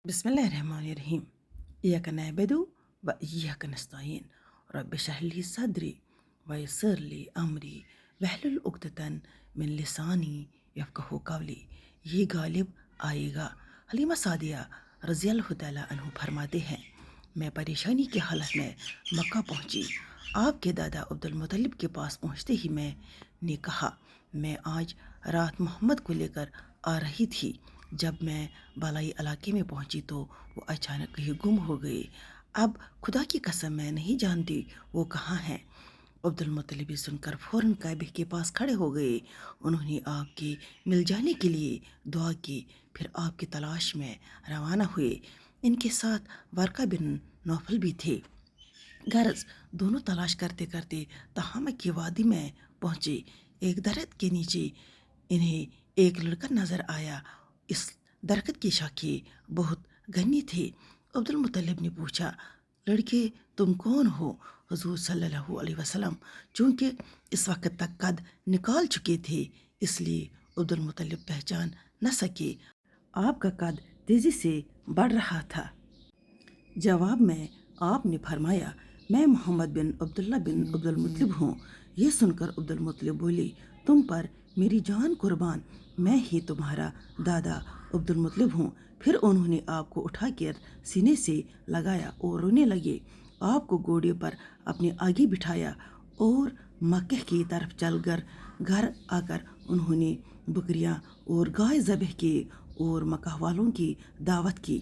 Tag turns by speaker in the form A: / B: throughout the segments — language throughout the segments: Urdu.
A: بسم الله الرحمن الرحيم. إياك نعبد وإياك نستعين. رب اشرح لي صدري ويسر لي أمري واحلل عقدة من لسانی یفقہوا قولی. یہ غالب آئے گا. حلیمہ سعدیہ رضی اللہ تعالیٰ عنہ فرماتے ہیں، میں پریشانی کی حالت میں مکہ پہنچی. آپ کے دادا عبد المطلب کے پاس پہنچتے ہی میں نے کہا، میں آج رات محمد کو لے کر آ رہی تھی. جب میں بالائی علاقے میں پہنچی تو وہ اچانک کہیں گم ہو گئے. اب خدا کی قسم میں نہیں جانتی وہ کہاں ہیں. عبد المطلب بھی سن کر فوراً کعبے کے پاس کھڑے ہو گئے. انہوں نے آپ کے مل جانے کے لیے دعا کی، پھر آپ کی تلاش میں روانہ ہوئے. ان کے ساتھ ورقہ بن نوفل بھی تھے. غرض دونوں تلاش کرتے کرتے تہامہ کی وادی میں پہنچے. ایک درخت کے نیچے انہیں ایک لڑکا نظر آیا. اس درخت کی شاخیں بہت گھنی تھی. عبد المطلب نے پوچھا، لڑکے تم کون ہو؟ حضور صلی اللہ علیہ وسلم چونکہ اس وقت تک قد نکال چکے تھے، اس لیے عبد المطلب پہچان نہ سکے. آپ کا قد تیزی سے بڑھ رہا تھا. جواب میں آپ نے فرمایا، میں محمد بن عبداللہ بن عبد المطلب ہوں. یہ سن کر عبد المطلب بولے، تم پر میری جان قربان، میں ہی تمہارا دادا عبد المطلب ہوں. پھر انہوں نے آپ کو اٹھا کر سینے سے لگایا اور رونے لگے. آپ کو گھوڑے پر اپنے آگے بٹھایا اور مکہ کی طرف چل کر گھر آ کر انہوں نے بکریاں اور گائے ذبح کیے اور مکہ والوں کی دعوت کی.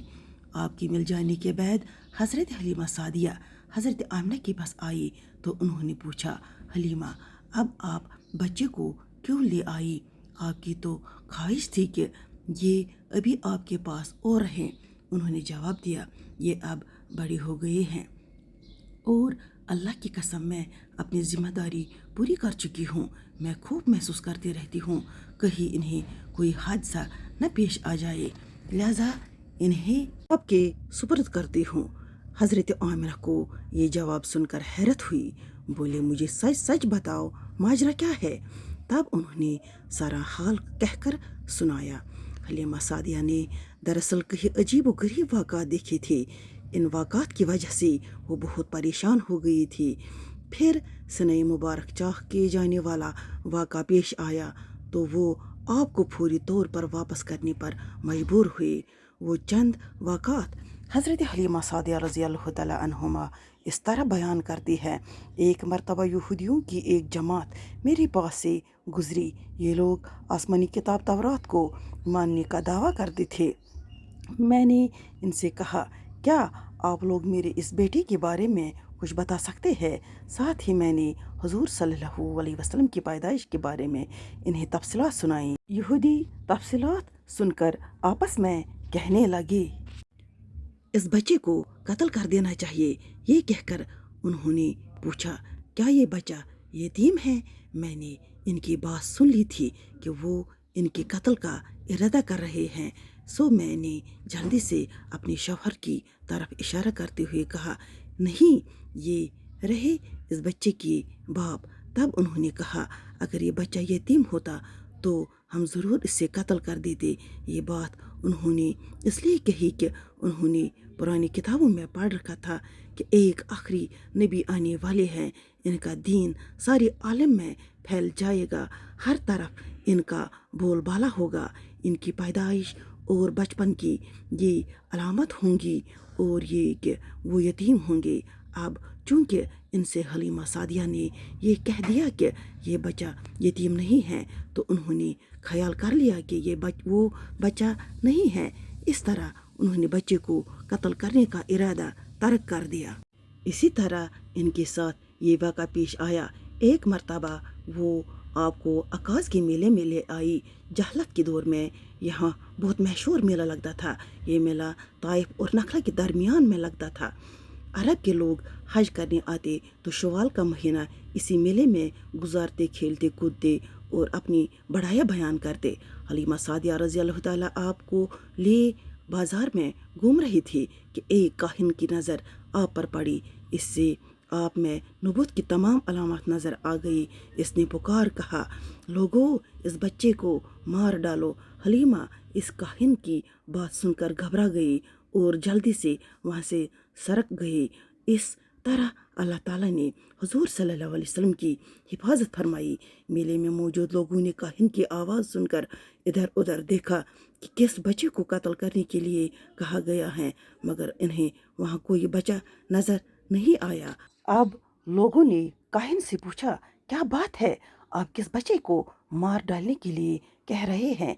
A: آپ کی مل جانے کے بعد حضرت حلیمہ سعدیہ حضرت آمنہ کے پاس آئی تو انہوں نے پوچھا، حلیمہ اب آپ بچے کو کیوں لے آئی؟ آپ کی تو خواہش تھی کہ یہ ابھی آپ کے پاس اور رہیں. انہوں نے جواب دیا، یہ اب بڑے ہو گئے ہیں اور اللہ کی قسم میں اپنی ذمہ داری پوری کر چکی ہوں. میں خوب محسوس کرتی رہتی ہوں کہیں انہیں کوئی حادثہ نہ پیش آ جائے، لہذا انہیں آپ کے سپرد کرتی ہوں. حضرت عامرہ کو یہ جواب سن کر حیرت ہوئی. بولے، مجھے سچ سچ بتاؤ، ماجرا کیا ہے؟ تب انہوں نے سارا حال کہہ کر سنایا. حلیمہ سعدیہ نے دراصل کئی عجیب و غریب واقعات دیکھے تھے. ان واقعات کی وجہ سے وہ بہت پریشان ہو گئی تھی. پھر سنہ مبارک چاہ کیے جانے والا واقعہ پیش آیا تو وہ آپ کو فوری طور پر واپس کرنے پر مجبور ہوئے. وہ چند واقعات حضرت حلیمہ سعدیہ رضی اللہ تعالیٰ عنہما اس طرح بیان کرتی ہے، ایک مرتبہ یہودیوں کی ایک جماعت میرے پاس سے گزری. یہ لوگ آسمانی کتاب تورات کو ماننے کا دعویٰ کرتے تھے. میں نے ان سے کہا، کیا آپ لوگ میرے اس بیٹے کے بارے میں کچھ بتا سکتے ہیں؟ ساتھ ہی میں نے حضور صلی اللہ علیہ وسلم کی پیدائش کے بارے میں انہیں تفصیلات سنائیں. یہودی تفصیلات سن کر آپس میں کہنے لگے، اس بچے کو قتل کر دینا چاہیے. یہ کہہ کر انہوں نے پوچھا، کیا یہ بچہ یتیم ہے؟ میں نے ان کی بات سن لی تھی کہ وہ ان کے قتل کا ارادہ کر رہے ہیں، سو میں نے جلدی سے اپنے شوہر کی طرف اشارہ کرتے ہوئے کہا، نہیں، یہ رہے اس بچے کے باپ. تب انہوں نے کہا، اگر یہ بچہ یتیم ہوتا تو ہم ضرور اسے قتل کر دیتے. یہ بات انہوں نے اس لیے کہی کہ انہوں نے پرانی کتابوں میں پڑھ رکھا تھا کہ ایک آخری نبی آنے والے ہیں، ان کا دین سارے عالم میں پھیل جائے گا، ہر طرف ان کا بول بالا ہوگا. ان کی پیدائش اور بچپن کی یہ علامت ہوں گی اور یہ کہ وہ یتیم ہوں گے. اب چونکہ ان سے حلیمہ سعدیہ نے یہ کہہ دیا کہ یہ بچہ یتیم نہیں ہے تو انہوں نے خیال کر لیا کہ یہ وہ بچہ نہیں ہے. اس طرح انہوں نے بچے کو قتل کرنے کا ارادہ ترک کر دیا. اسی طرح ان کے ساتھ یہ واقعہ پیش آیا. ایک مرتبہ وہ آپ کو عکاظ کے میلے میں لے آئی. جہلت کے دور میں یہاں بہت مشہور میلہ لگتا تھا. یہ میلہ طائف اور نخلا کے درمیان میں لگتا تھا. عرب کے لوگ حج کرنے آتے تو شوال کا مہینہ اسی میلے میں گزارتے، کھیلتے کودتے اور اپنی بڑائی بیان کرتے. حلیمہ سعدیہ رضی اللہ تعالیٰ آپ کو لے بازار میں گھوم رہی تھی کہ ایک کاہن کی نظر آپ پر پڑی. اس سے آپ میں نبوت کی تمام علامات نظر آ گئی. اس نے پکار کہا، لوگو اس بچے کو مار ڈالو. حلیمہ اس کاہن کی بات سن کر گھبرا گئی. اور جلدی سے وہاں سے سرک گئے۔ اس طرح اللہ تعالیٰ نے حضور صلی اللہ علیہ وسلم کی حفاظت فرمائی۔ میلے میں موجود لوگوں نے کاہن کی آواز سن کر ادھر ادھر دیکھا کہ کس بچے کو قتل کرنے کے لیے کہا گیا ہے، مگر انہیں وہاں کوئی بچہ نظر نہیں آیا۔ اب لوگوں نے کاہن سے پوچھا، کیا بات ہے، آپ کس بچے کو مار ڈالنے کے لیے کہہ رہے ہیں؟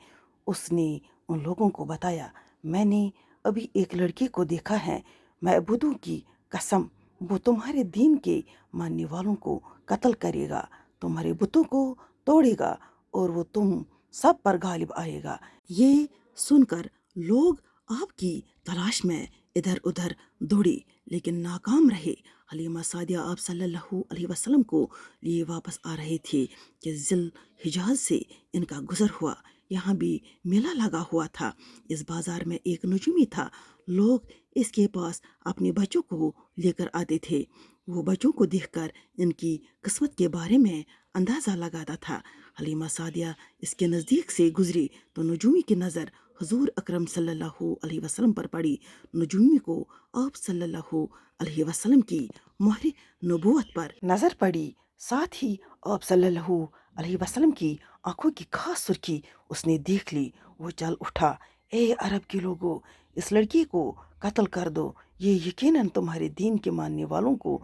A: اس نے ان لوگوں کو بتایا، میں نے ابھی ایک لڑکی کو دیکھا ہے، معبودوں کی قسم وہ تمہارے دین کے ماننے والوں کو قتل کرے گا، تمہارے بتوں کو توڑے گا اور وہ تم سب پر غالب آئے گا۔ یہ سن کر لوگ آپ کی تلاش میں ادھر ادھر دوڑے لیکن ناکام رہے۔ حلیمہ سعدیہ آپ صلی اللہ علیہ وسلم کو لیے واپس آ رہے تھے کہ ذی الحجاز سے ان کا گزر ہوا۔ یہاں بھی میلہ لگا ہوا تھا۔ اس بازار میں ایک نجومی تھا، لوگ اس کے پاس اپنے بچوں کو لے کر آتے تھے۔ وہ بچوں کو دیکھ کر ان کی قسمت کے بارے میں اندازہ لگاتا تھا۔ حلیمہ سعدیہ اس کے نزدیک سے گزری تو نجومی کی نظر حضور اکرم صلی اللہ علیہ وسلم پر پڑی۔ نجومی کو آپ صلی اللہ علیہ وسلم کی مہر نبوت پر نظر پڑی، ساتھ ہی آپ صلی اللہ علیہ وسلم کی آنکھوں کی خاص سرخی اس نے دیکھ لی۔ وہ چل اٹھا، اے عرب کے لوگوں، اس لڑکی کو قتل کر دو، یہ یقیناً تمہارے دین کے ماننے والوں کو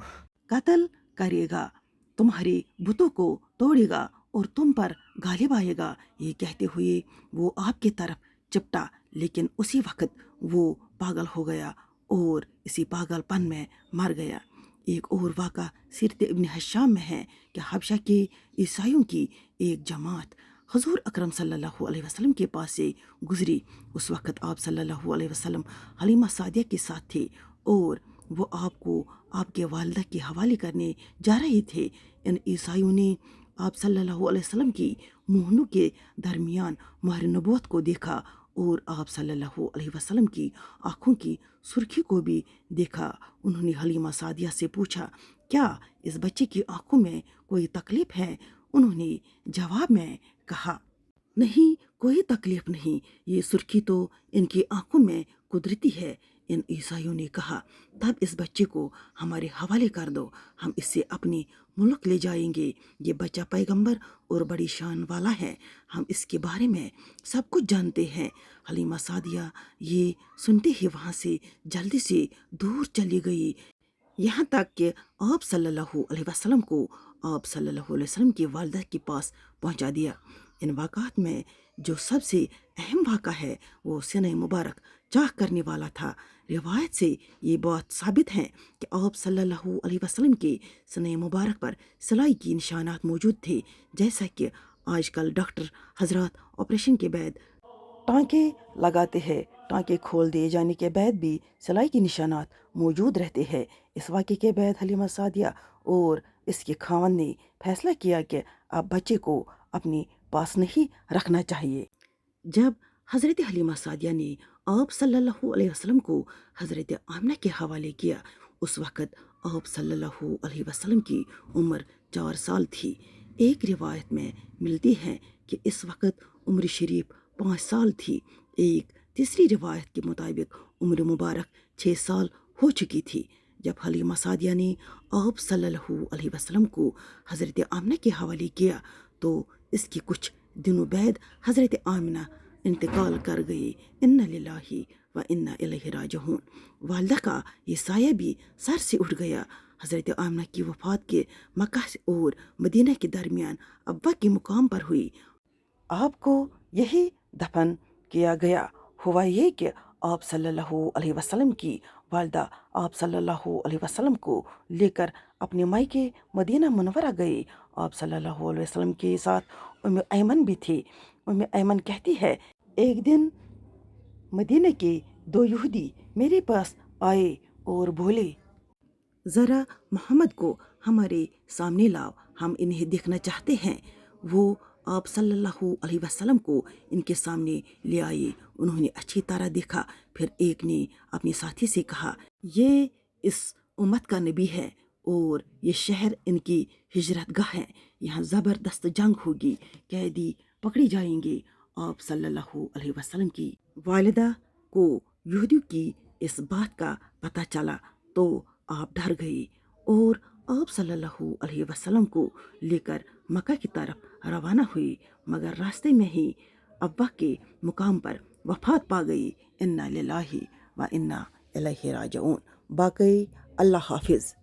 A: قتل کرے گا، تمہارے بتوں کو توڑے گا اور تم پر غالب آئے گا۔ یہ کہتے ہوئے وہ آپ کی طرف چپٹا، لیکن اسی وقت وہ پاگل ہو گیا اور اسی پاگل پن میں مر گیا۔ ایک اور واقعہ سیرت ابن ہشام میں ہے کہ حبشہ کے عیسائیوں کی ایک جماعت حضور اکرم صلی اللہ علیہ وسلم کے پاس سے گزری۔ اس وقت آپ صلی اللہ علیہ وسلم حلیمہ سعدیہ کے ساتھ تھے اور وہ آپ کو آپ کے والدہ کے حوالے کرنے جا رہے تھے۔ ان عیسائیوں نے آپ صلی اللہ علیہ وسلم کی مہنوں کے درمیان مہر نبوت کو دیکھا اور آپ صلی اللہ علیہ وسلم کی آنکھوں کی سرخی کو بھی دیکھا۔ انہوں نے حلیمہ سعدیہ سے پوچھا، کیا اس بچے کی آنکھوں میں کوئی تکلیف ہے؟ انہوں نے جواب میں کہا، نہیں، کوئی تکلیف نہیں، یہ سرخی تو ان کی آنکھوں میں قدرتی ہے۔ ان عیسائیوں نے کہا، تب اس بچے کو ہمارے حوالے کر دو، ہم اس سے اپنے ملک لے جائیں گے۔ یہ بچہ پیغمبر اور بڑی شان والا ہے، ہم اس کے بارے میں سب کچھ جانتے ہیں۔ حلیمہ سعدیہ یہ سنتے ہی وہاں سے جلدی سے دور چلی گئی، یہاں تک کہ آپ صلی اللہ علیہ وسلم کو آپ صلی اللہ علیہ وسلم کی والدہ کے پاس پہنچا دیا۔ ان واقعات میں جو سب سے اہم واقعہ ہے وہ سینہ مبارک چاک کرنے والا تھا۔ روایت سے یہ بات ثابت ہے کہ آپ صلی اللہ علیہ وسلم کے سینہ مبارک پر سلائی کی نشانات موجود تھے، جیسا کہ آج کل ڈاکٹر حضرات آپریشن کے بعد ٹانکے لگاتے ہیں۔ ٹانکے کھول دیے جانے کے بعد بھی سلائی کے نشانات موجود رہتے ہیں۔ اس واقعے کے بعد حلیمہ سعدیہ اور اس کے خاوند نے فیصلہ کیا کہ اب بچے کو اپنے پاس نہیں رکھنا چاہیے۔ جب حضرت حلیمہ سعدیہ نے آپ صلی اللہ علیہ وسلم کو حضرت آمنہ کے حوالے کیا، اس وقت آپ صلی اللہ علیہ وسلم کی عمر 4 سال تھی۔ ایک روایت میں ملتی ہے کہ اس وقت عمر شریف 5 سال تھی۔ ایک تیسری روایت کے مطابق عمر مبارک 6 سال ہو چکی تھی۔ جب حلیمہ سعدیہ نے آپ صلی اللہ علیہ وسلم کو حضرت آمنہ کے حوالے کیا تو اس کے کچھ دنوں بعد حضرت آمنہ انتقال کر گئی۔ انا للہ و انا الیہ راجعون۔ والدہ کا یہ سایہ بھی سر سے اٹھ گیا۔ حضرت آمنہ کی وفات کے مکہ اور مدینہ کے درمیان ابا کے مقام پر ہوئی۔ آپ کو یہی دفن کیا گیا۔ ہوا یہ کہ آپ صلی اللہ علیہ وسلم کی والدہ آپ صلی اللہ علیہ وسلم کو لے کر اپنے مائکے مدینہ منورہ گئے۔ آپ صلی اللہ علیہ وسلم کے ساتھ ام ایمن بھی تھی۔ ام ایمن کہتی ہے، ایک دن مدینہ کے 2 یہودی میرے پاس آئے اور بولے، ذرا محمد کو ہمارے سامنے لاؤ، ہم انہیں دیکھنا چاہتے ہیں۔ وہ آپ صلی اللہ علیہ وسلم کو ان کے سامنے لے آئے۔ انہوں نے اچھی طرح دیکھا، پھر ایک نے اپنے ساتھی سے کہا، یہ اس امت کا نبی ہے اور یہ شہر ان کی ہجرت گاہ ہے، یہاں زبردست جنگ ہوگی، قیدی پکڑی جائیں گے۔ آپ صلی اللہ علیہ وسلم کی والدہ کو یہودیوں کی اس بات کا پتہ چلا تو آپ ڈر گئی اور آپ صلی اللہ علیہ وسلم کو لے کر مکہ کی طرف روانہ ہوئی، مگر راستے میں ہی ابا کے مقام پر وفات پا گئی۔ انا للہ و انا الیہ راجعون۔ باقی اللہ حافظ۔